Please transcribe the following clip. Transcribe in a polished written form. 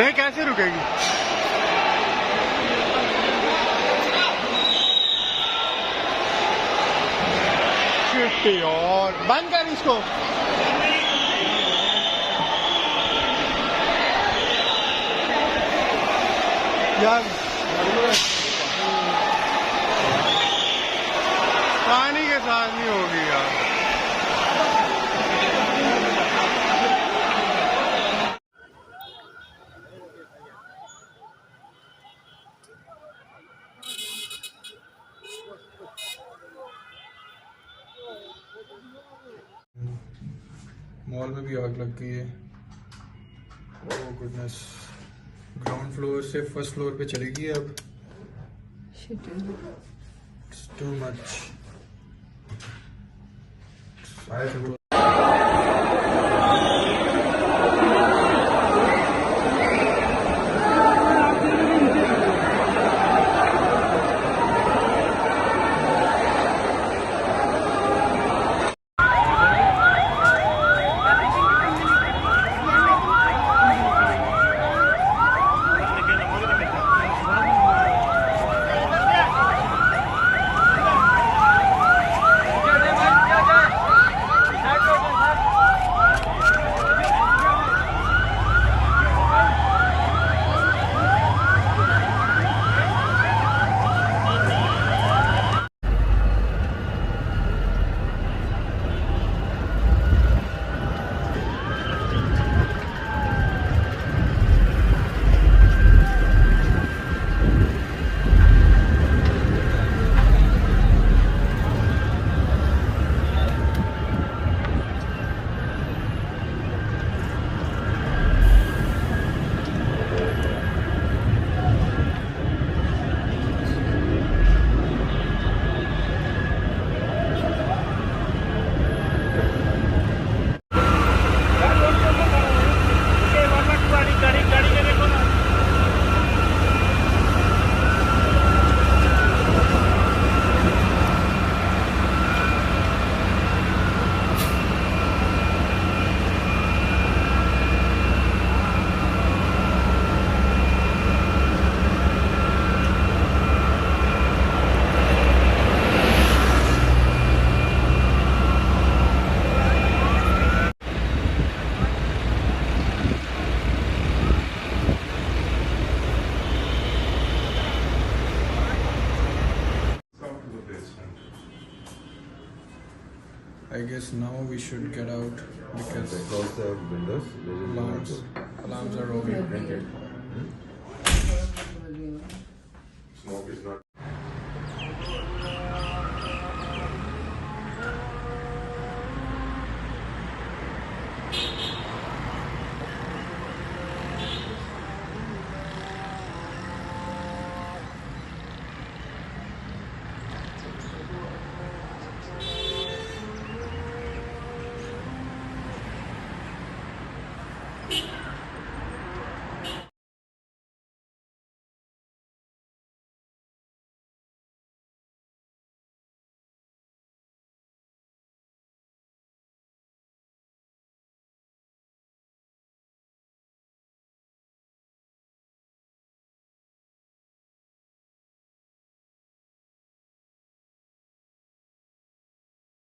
नहीं कैसे रुकेगी? शिट और बंद कर इसको। यार पानी के साथ नहीं होगी यार। मॉल में भी आग लग गई है। ओह गुडनेस, ग्राउंड फ्लोर से फर्स्ट फ्लोर पे चलेगी अब। It's too much. I guess now we should get out because close the windows. alarms are over. Smoke is not.